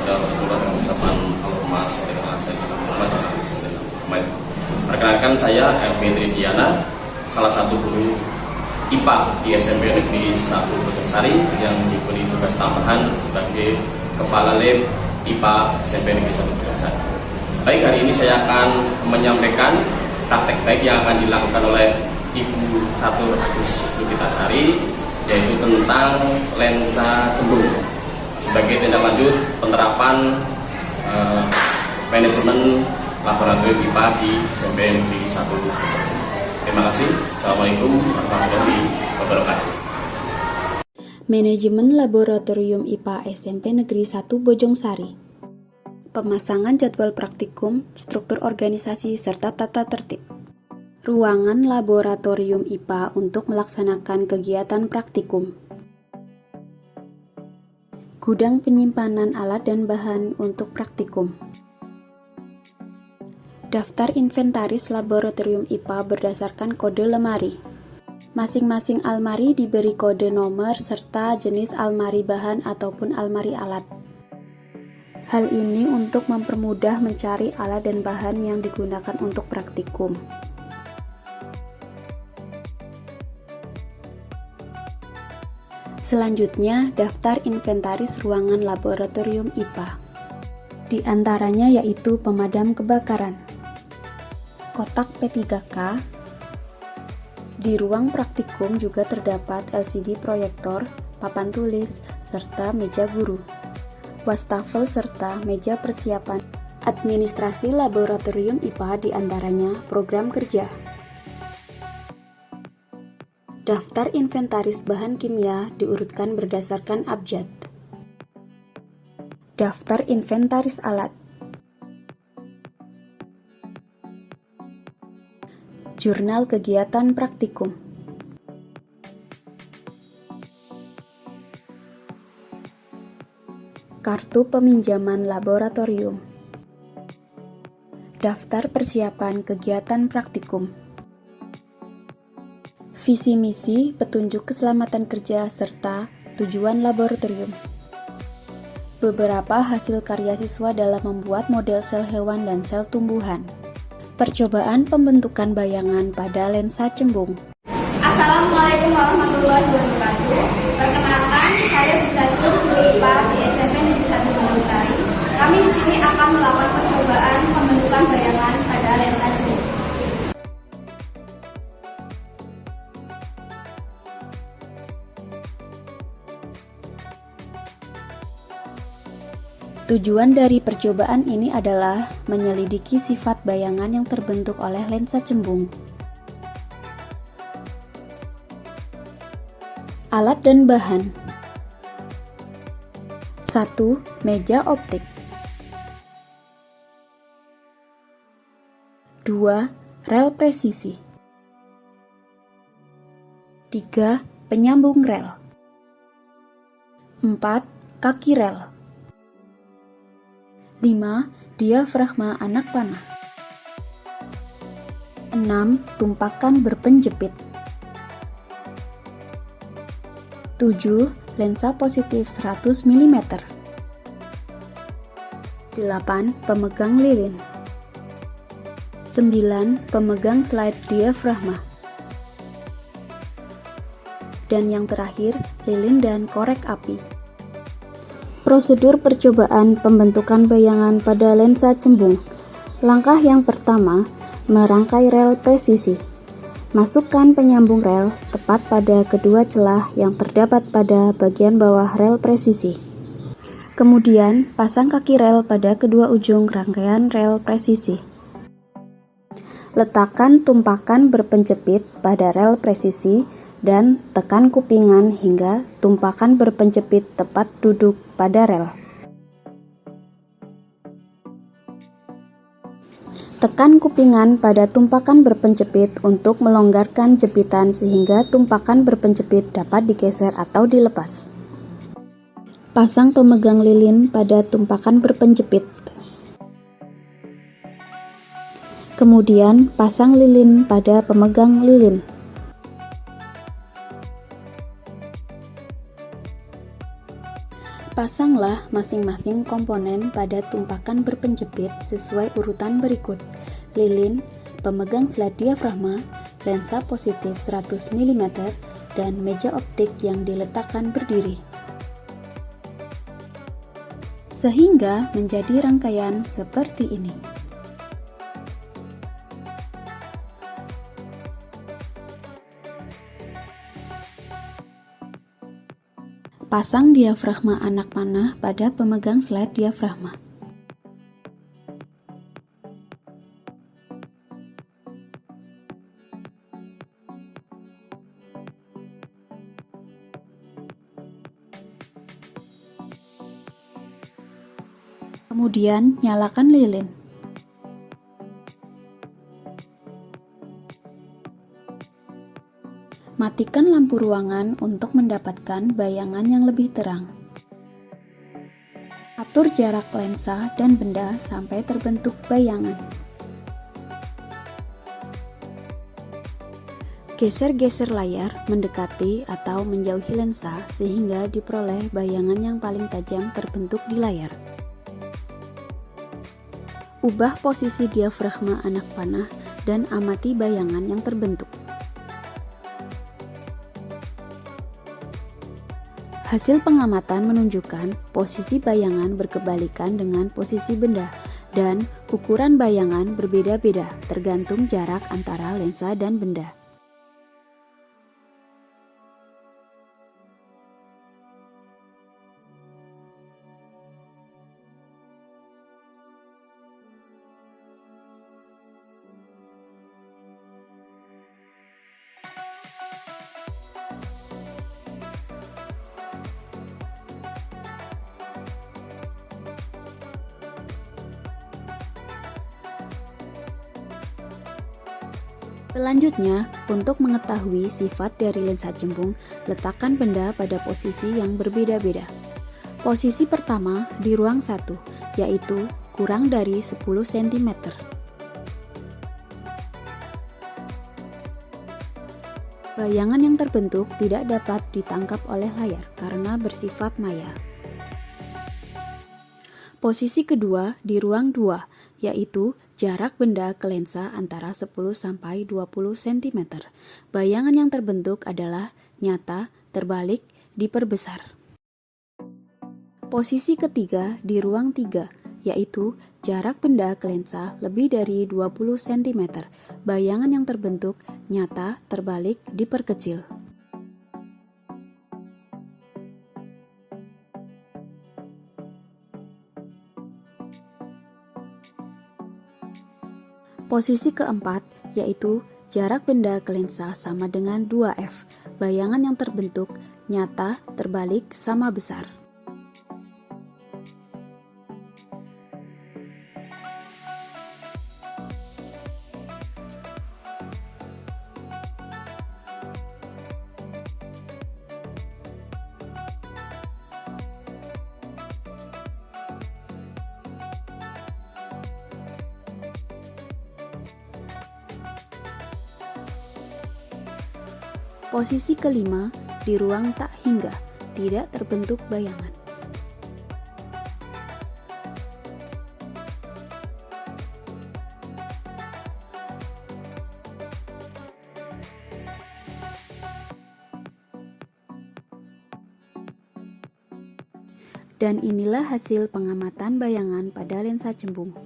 baginda Rasulullah dengan ucapan Allahumma sholli ala sayyidina Muhammad wa ala sayyidina Muhammad. Perkenalkan, saya Elvin Tridiana, salah satu guru IPA di SMP Negeri 1 Bojongsari yang diberi tugas tambahan sebagai Kepala Lab IPA SMP Negeri 1 Bojongsari. Baik, hari ini saya akan menyampaikan praktek baik yang akan dilakukan oleh Ibu Catur Agus Lukitasari, yaitu tentang lensa cembung sebagai tindak lanjut penerapan manajemen laboratorium IPA di SMP Negeri 1 Bojongsari. Terima kasih. Assalamualaikum warahmatullahi wabarakatuh. Manajemen Laboratorium IPA SMP Negeri 1 Bojongsari. Pemasangan jadwal praktikum, struktur organisasi, serta tata tertib. Ruangan laboratorium IPA untuk melaksanakan kegiatan praktikum. Gudang penyimpanan alat dan bahan untuk praktikum. Daftar inventaris laboratorium IPA berdasarkan kode lemari. Masing-masing almari diberi kode nomor serta jenis almari bahan ataupun almari alat. Hal ini untuk mempermudah mencari alat dan bahan yang digunakan untuk praktikum. Selanjutnya, daftar inventaris ruangan laboratorium IPA. Di antaranya yaitu pemadam kebakaran, kotak P3K. Di ruang praktikum juga terdapat LCD proyektor, papan tulis, serta meja guru, wastafel serta meja persiapan. Administrasi laboratorium IPA di antaranya program kerja. Daftar inventaris bahan kimia diurutkan berdasarkan abjad. Daftar inventaris alat. Jurnal kegiatan praktikum. Kartu peminjaman laboratorium. Daftar persiapan kegiatan praktikum. Visi misi, petunjuk keselamatan kerja, serta tujuan laboratorium. Beberapa hasil karya siswa dalam membuat model sel hewan dan sel tumbuhan. Percobaan pembentukan bayangan pada lensa cembung. Assalamualaikum warahmatullahi wabarakatuh. Perkenalkan, saya Bu Catur, guru IPA di SMP Negeri 1 Bojongsari. Kami di sini akan melakukan percobaan pembentukan bayangan pada lensa cembung. Tujuan dari percobaan ini adalah menyelidiki sifat bayangan yang terbentuk oleh lensa cembung. Alat dan bahan. 1. Meja optik. 2. Rel presisi. 3. Penyambung rel. 4. Kaki rel. 5. Diafragma anak panah. 6. Tumpakan berpenjepit. 7. Lensa positif 100 mm. 8. Pemegang lilin. 9. Pemegang slide diafragma. Dan yang terakhir, lilin dan korek api. Prosedur percobaan pembentukan bayangan pada lensa cembung. Langkah yang pertama, merangkai rel presisi. Masukkan penyambung rel tepat pada kedua celah yang terdapat pada bagian bawah rel presisi. Kemudian, pasang kaki rel pada kedua ujung rangkaian rel presisi. Letakkan tumpakan berpenjepit pada rel presisi dan tekan kupingan hingga tumpakan berpenjepit tepat duduk pada rel. Tekan kupingan pada tumpakan berpenjepit untuk melonggarkan jepitan sehingga tumpakan berpenjepit dapat digeser atau dilepas. Pasang pemegang lilin pada tumpakan berpenjepit. Kemudian pasang lilin pada pemegang lilin. Pasanglah masing-masing komponen pada tumpakan berpenjepit sesuai urutan berikut: lilin, pemegang slide diafragma, lensa positif 100 mm, dan meja optik yang diletakkan berdiri. Sehingga menjadi rangkaian seperti ini. Pasang diafragma anak panah pada pemegang slide diafragma. Kemudian nyalakan lilin. Matikan lampu ruangan untuk mendapatkan bayangan yang lebih terang. Atur jarak lensa dan benda sampai terbentuk bayangan. Geser-geser layar mendekati atau menjauhi lensa sehingga diperoleh bayangan yang paling tajam terbentuk di layar. Ubah posisi diafragma anak panah dan amati bayangan yang terbentuk. Hasil pengamatan menunjukkan posisi bayangan berkebalikan dengan posisi benda dan ukuran bayangan berbeda-beda tergantung jarak antara lensa dan benda. Selanjutnya, untuk mengetahui sifat dari lensa cembung, letakkan benda pada posisi yang berbeda-beda. Posisi pertama di ruang 1, yaitu kurang dari 10 cm. Bayangan yang terbentuk tidak dapat ditangkap oleh layar karena bersifat maya. Posisi kedua di ruang 2, yaitu jarak benda ke lensa antara 10-20 cm. Bayangan yang terbentuk adalah nyata, terbalik, diperbesar. Posisi ketiga di ruang 3, yaitu jarak benda ke lensa lebih dari 20 cm. Bayangan yang terbentuk nyata, terbalik, diperkecil. Posisi keempat, yaitu jarak benda ke lensa sama dengan 2F. Bayangan yang terbentuk nyata, terbalik, sama besar. Posisi kelima di ruang tak hingga, tidak terbentuk bayangan. Dan inilah hasil pengamatan bayangan pada lensa cembung.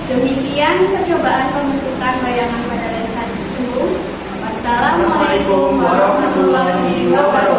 Demikian percobaan pembentukan bayangan pada lensa cembung. Wassalamualaikum warahmatullahi wabarakatuh.